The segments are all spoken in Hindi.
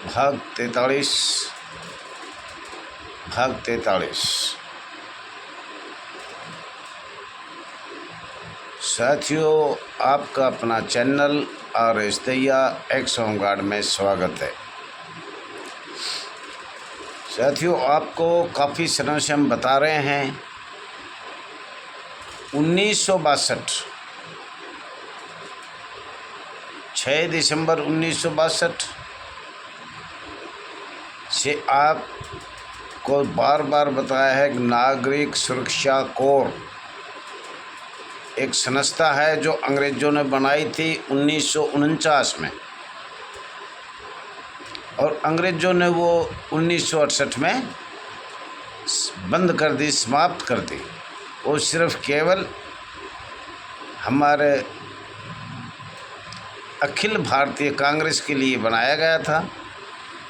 भाग 43 साथियों, आपका अपना channel RS Dahiya x home guard में स्वागत है। साथियों, आपको काफ़ी समय से हम बता रहे हैं 1962 6 दिसंबर 1962 से आपको बार बार बताया है कि नागरिक सुरक्षा कोर एक संस्था है जो अंग्रेज़ों ने बनाई थी 1949 में, और अंग्रेज़ों ने वो 1968 में बंद कर दी, समाप्त कर दी। वो सिर्फ केवल हमारे अखिल भारतीय कांग्रेस के लिए बनाया गया था,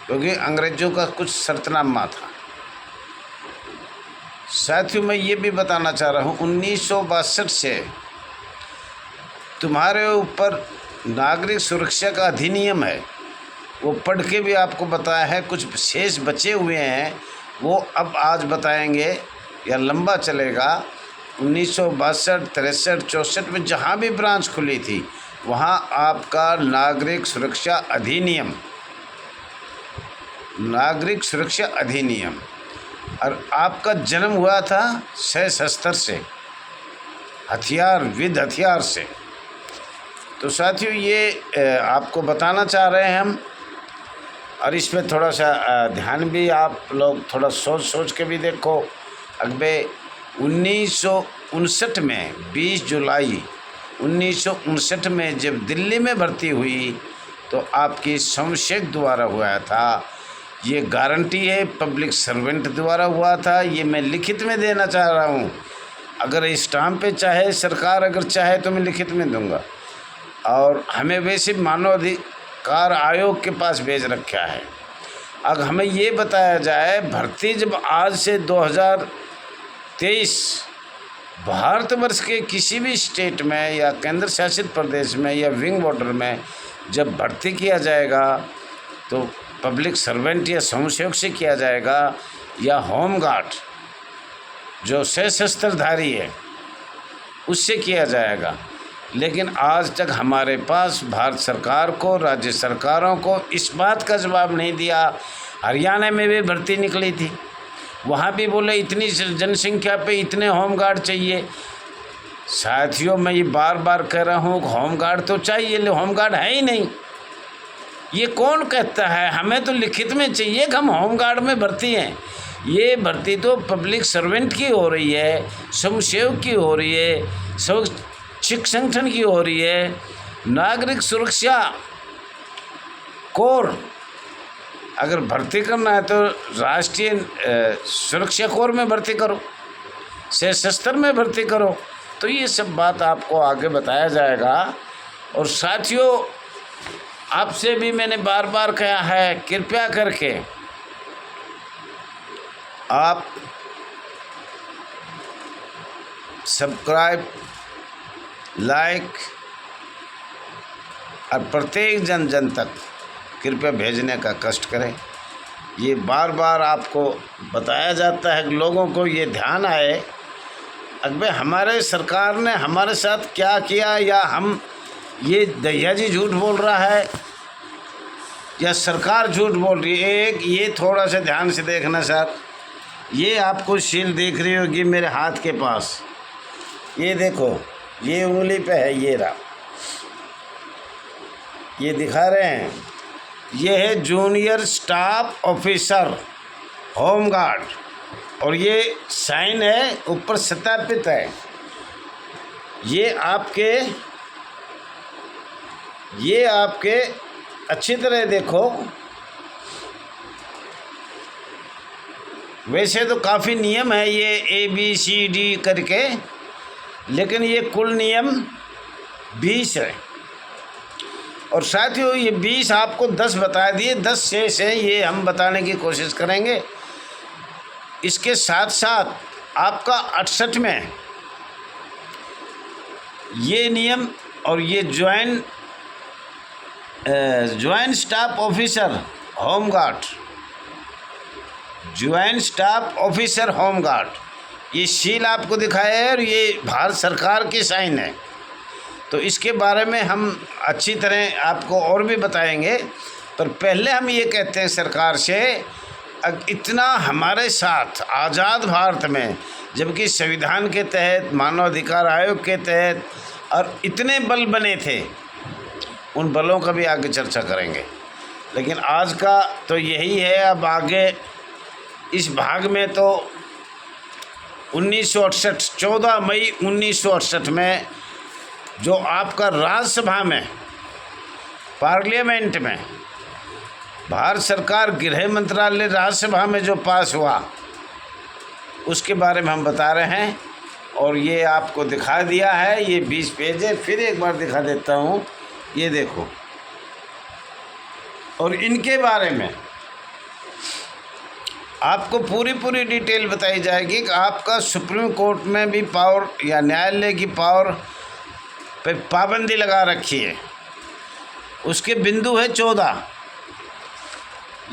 क्योंकि अंग्रेज़ों का कुछ शर्तनामा था। साथियों, मैं ये भी बताना चाह रहा हूँ 1962 से तुम्हारे ऊपर नागरिक सुरक्षा का अधिनियम है, वो पढ़ के भी आपको बताया है। कुछ शेष बचे हुए हैं, वो अब आज बताएंगे या लंबा चलेगा। 1962, 63, 64 में जहाँ भी ब्रांच खुली थी वहाँ आपका नागरिक सुरक्षा अधिनियम और आपका जन्म हुआ था सशस्त्र से, विद हथियार से। तो साथियों, ये आपको बताना चाह रहे हैं हम, और इसमें थोड़ा सा ध्यान भी आप लोग थोड़ा सोच के भी देखो। अगबे 1959 में 20 जुलाई 1959 में जब दिल्ली में भर्ती हुई तो आपकी शमशेर द्वारा हुआ था। ये गारंटी है, पब्लिक सर्वेंट द्वारा हुआ था। ये मैं लिखित में देना चाह रहा हूँ। अगर स्टाम्प पे चाहे सरकार अगर चाहे तो मैं लिखित में दूंगा। और हमें वैसे मानव अधिकार आयोग के पास भेज रखा है। अब हमें ये बताया जाए, भर्ती जब आज से 2023 भारतवर्ष के किसी भी स्टेट में या केंद्र शासित प्रदेश में या विंग बॉर्डर में जब भर्ती किया जाएगा तो पब्लिक सर्वेंट या स्वयंसेवक से किया जाएगा, या होमगार्ड जो सशस्त्रधारी है उससे किया जाएगा। लेकिन आज तक हमारे पास भारत सरकार को, राज्य सरकारों को इस बात का जवाब नहीं दिया। हरियाणा में भी भर्ती निकली थी, वहाँ भी बोले इतनी जनसंख्या पे इतने होमगार्ड चाहिए। साथियों, मैं ये बार बार कह रहा हूँ होमगार्ड तो चाहिए, लेकिन होमगार्ड है ही नहीं। ये कौन कहता है? हमें तो लिखित में चाहिए कि हम होमगार्ड में भर्ती हैं। ये भर्ती तो पब्लिक सर्वेंट की हो रही है, स्वयंसेवक की हो रही है, स्वैच्छिक संगठन की हो रही है। नागरिक सुरक्षा कोर अगर भर्ती करना है तो राष्ट्रीय सुरक्षा कोर में भर्ती करो, सशस्त्र में भर्ती करो। तो ये सब बात आपको आगे बताया जाएगा। और साथियों, आपसे भी मैंने बार बार कहा है, कृपया करके आप सब्सक्राइब, लाइक और प्रत्येक जन तक कृपया भेजने का कष्ट करें। ये बार बार आपको बताया जाता है कि लोगों को ये ध्यान आए, अगर हमारे सरकार ने हमारे साथ क्या किया, या हम ये दहिया जी झूठ बोल रहा है या सरकार झूठ बोल रही है। एक ये थोड़ा सा ध्यान से देखना सर, ये आपको सील दिख रही होगी मेरे हाथ के पास, ये देखो, ये उंगली पे है, ये रहा, ये दिखा रहे हैं, ये है जूनियर स्टाफ ऑफिसर होमगार्ड, और ये साइन है ऊपर सत्यापित है। ये आपके अच्छी तरह देखो। वैसे तो काफ़ी नियम है ये ABCD करके, लेकिन ये कुल नियम 20 है। और साथियों, ये 20 आपको 10 बता दिए, 10 शेष है, ये हम बताने की कोशिश करेंगे। इसके साथ साथ आपका 68 में ये नियम और ये joint staff officer home guard, joint staff officer home guard, ये सील आपको दिखाया है और ये भारत सरकार की साइन है। तो इसके बारे में हम अच्छी तरह आपको और भी बताएंगे, पर पहले हम ये कहते हैं सरकार से, इतना हमारे साथ आज़ाद भारत में, जबकि संविधान के तहत, मानव अधिकार आयोग के तहत और इतने बल बने थे, उन बलों का भी आगे चर्चा करेंगे। लेकिन आज का तो यही है। अब आगे इस भाग में तो 1968 14 मई 1968 में जो आपका राज्यसभा में, पार्लियामेंट में, भारत सरकार गृह मंत्रालय राज्यसभा में जो पास हुआ, उसके बारे में हम बता रहे हैं। और ये आपको दिखा दिया है, ये 20 पेज है। फिर एक बार दिखा देता हूँ, ये देखो। और इनके बारे में आपको पूरी डिटेल बताई जाएगी कि आपका सुप्रीम कोर्ट में भी पावर या न्यायालय की पावर पे पाबंदी लगा रखी है। उसके बिंदु है 14,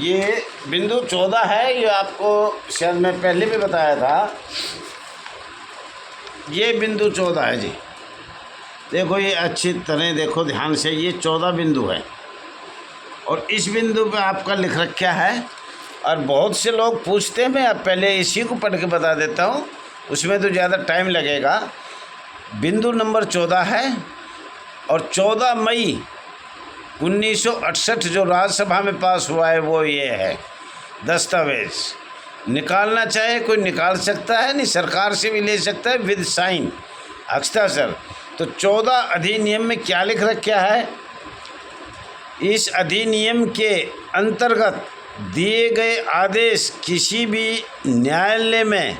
ये बिंदु 14 है। ये आपको शायद मैं पहले भी बताया था, ये बिंदु 14 है जी। देखो ये अच्छी तरह देखो ध्यान से, ये 14 बिंदु है और इस बिंदु पे आपका लिख रखा है। और बहुत से लोग पूछते हैं, मैं अब पहले इसी को पढ़ के बता देता हूँ, उसमें तो ज़्यादा टाइम लगेगा। बिंदु नंबर 14 है और 14 मई 1968 जो राज्यसभा में पास हुआ है वो ये है। दस्तावेज निकालना चाहे कोई निकाल सकता है, नहीं सरकार से भी ले सकता है विद साइन, हस्ताक्षर। तो 14 अधिनियम में क्या लिख रखा है? इस अधिनियम के अंतर्गत दिए गए आदेश किसी भी न्यायालय में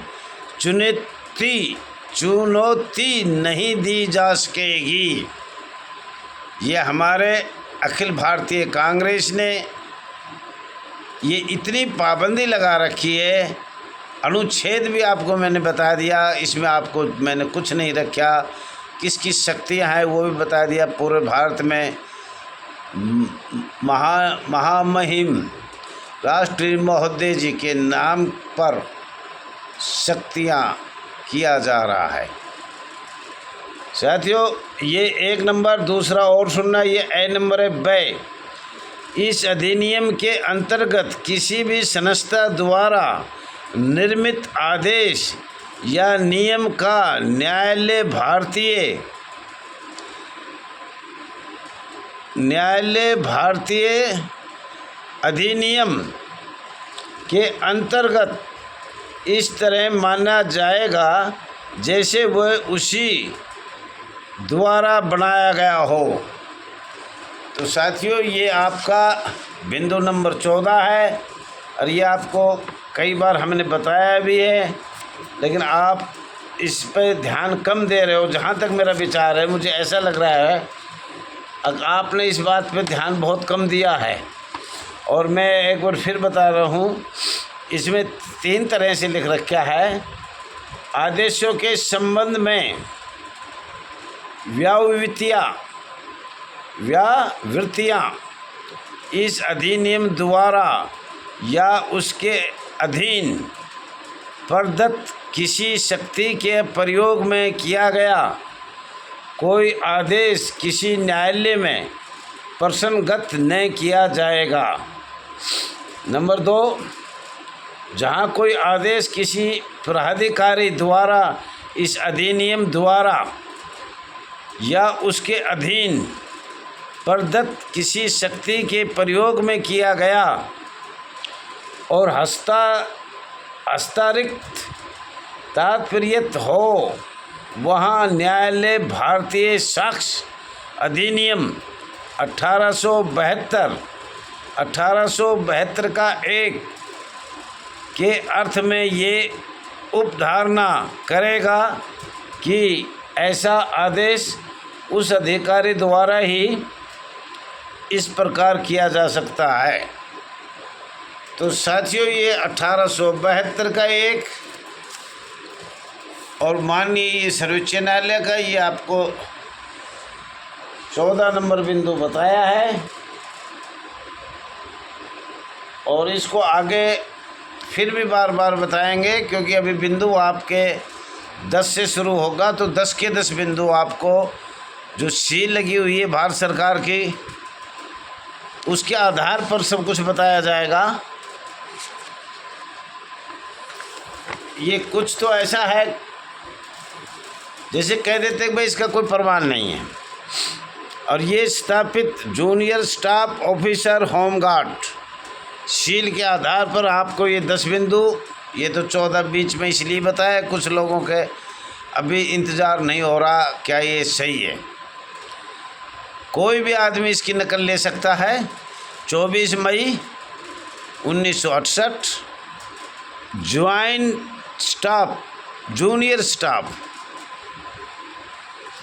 चुनौती नहीं दी जा सकेगी। ये हमारे अखिल भारतीय कांग्रेस ने ये इतनी पाबंदी लगा रखी है। अनुच्छेद भी आपको मैंने बता दिया, इसमें आपको मैंने कुछ नहीं रखा, किस किस शक्तियाँ हैं वो भी बता दिया। पूरे भारत में महामहिम राष्ट्रीय महोदय जी के नाम पर शक्तियाँ किया जा रहा है। साथियों ये एक नंबर। दूसरा और सुनना, ये ए नंबर है व्यय। इस अधिनियम के अंतर्गत किसी भी संस्था द्वारा निर्मित आदेश या नियम का न्यायालय भारतीय अधिनियम के अंतर्गत इस तरह माना जाएगा जैसे वह उसी द्वारा बनाया गया हो। तो साथियों ये आपका बिंदु नंबर 14 है और ये आपको कई बार हमने बताया भी है, लेकिन आप इस पर ध्यान कम दे रहे हो। जहाँ तक मेरा विचार है, मुझे ऐसा लग रहा है आपने इस बात पे ध्यान बहुत कम दिया है। और मैं एक बार फिर बता रहा हूँ, इसमें 3 तरह से लिख रखा है। आदेशों के संबंध में व्यावृत्तियाँ इस अधिनियम द्वारा या उसके अधीन प्रदत्त किसी शक्ति के प्रयोग में किया गया कोई आदेश किसी न्यायालय में प्रसंगत न किया जाएगा। नंबर 2, जहाँ कोई आदेश किसी प्राधिकारी द्वारा इस अधिनियम द्वारा या उसके अधीन प्रदत्त किसी शक्ति के प्रयोग में किया गया और हस्ताक्षरित तात्पर्यत हो, वहाँ न्यायालय भारतीय साक्ष्य अधिनियम 1872 का 1 के अर्थ में ये उपधारणा करेगा कि ऐसा आदेश उस अधिकारी द्वारा ही इस प्रकार किया जा सकता है। तो साथियों ये 1872 का 1 और माननीय सर्वोच्च न्यायालय का ये आपको 14 नंबर बिंदु बताया है। और इसको आगे फिर भी बार बार बताएंगे, क्योंकि अभी बिंदु आपके 10 से शुरू होगा, तो 10 के 10 बिंदु आपको जो सील लगी हुई है भारत सरकार की, उसके आधार पर सब कुछ बताया जाएगा। ये कुछ तो ऐसा है जैसे कह देते कि भाई इसका कोई प्रमाण नहीं है। और ये स्थापित junior staff officer home guard seal के आधार पर आपको ये 10 बिंदु, ये तो 14 बीच में इसलिए बताया, कुछ लोगों के अभी इंतज़ार नहीं हो रहा क्या ये सही है। कोई भी आदमी इसकी नकल ले सकता है। 24 मई 1968 joint staff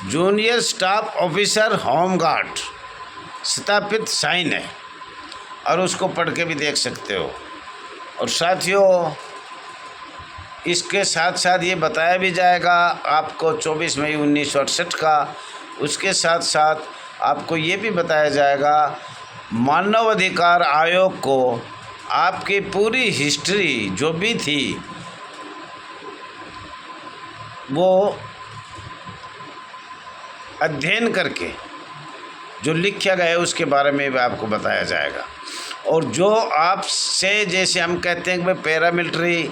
junior staff officer home guard स्थापित साइन है, और उसको पढ़ के भी देख सकते हो। और साथियों, इसके साथ साथ ये बताया भी जाएगा आपको 24 मई 1968 का। उसके साथ साथ आपको ये भी बताया जाएगा मानव अधिकार आयोग को आपकी पूरी हिस्ट्री जो भी थी वो अध्ययन करके जो लिखा गया है उसके बारे में भी आपको बताया जाएगा। और जो आपसे, जैसे हम कहते हैं कि भाई पैरामिलिट्री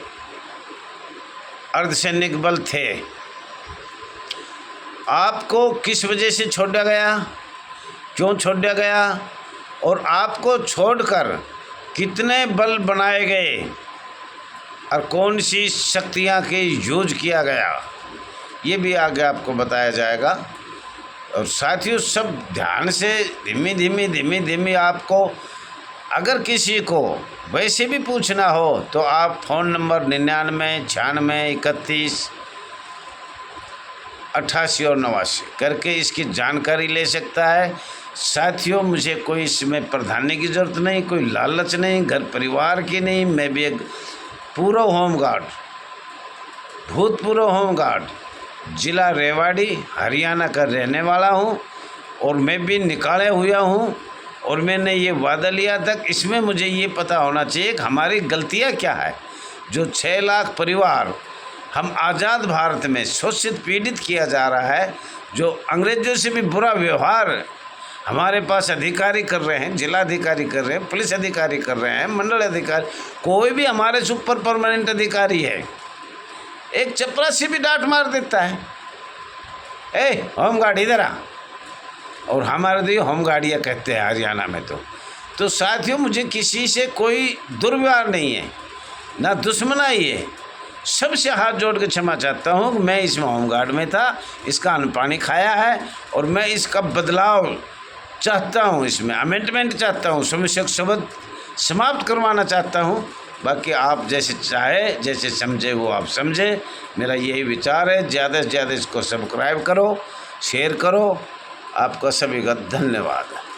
अर्धसैनिक बल थे, आपको किस वजह से छोड़ा गया, क्यों छोड़ा गया, और आपको छोड़कर कितने बल बनाए गए और कौन सी शक्तियाँ के यूज किया गया, ये भी आगे आपको बताया जाएगा। और साथियों, सब ध्यान से धीमी धीमी आपको, अगर किसी को वैसे भी पूछना हो तो आप फ़ोन नंबर 99 96 31 88 और 89 करके इसकी जानकारी ले सकता है। साथियों, मुझे कोई इसमें प्राधान्य की ज़रूरत नहीं, कोई लालच नहीं, घर परिवार की नहीं। मैं भी एक पूर्व होमगार्ड, भूतपूर्व होमगार्ड, ज़िला रेवाड़ी हरियाणा का रहने वाला हूँ, और मैं भी निकाले हुआ हूँ। और मैंने ये वादा लिया था कि इसमें मुझे ये पता होना चाहिए कि हमारी गलतियाँ क्या है। जो 6 लाख परिवार हम आज़ाद भारत में शोषित पीड़ित किया जा रहा है, जो अंग्रेज़ों से भी बुरा व्यवहार हमारे पास अधिकारी कर रहे हैं, जिलाधिकारी कर रहे हैं, पुलिस अधिकारी कर रहे हैं, मंडल अधिकारी, कोई भी हमारे सुपर परमानेंट अधिकारी है, एक चपरासी भी डांट मार देता है, ए होमगार्ड इधर आ, और हमारे तो ये होमगार्डिया कहते हैं हरियाणा में। तो साथियों, मुझे किसी से कोई दुर्व्यवहार नहीं है, ना दुश्मनाई है। सबसे हाथ जोड़ के क्षमा चाहता हूँ कि मैं इसमें होमगार्ड में था, इसका अन्न पानी खाया है, और मैं इसका बदलाव चाहता हूँ, इसमें अमेंडमेंट चाहता हूँ, समस्या शब्द समाप्त करवाना चाहता हूँ। बाकी आप जैसे चाहे, जैसे समझे वो आप समझे। मेरा यही विचार है। ज़्यादा से ज़्यादा इसको सब्सक्राइब करो, शेयर करो। आपका सभी का धन्यवाद।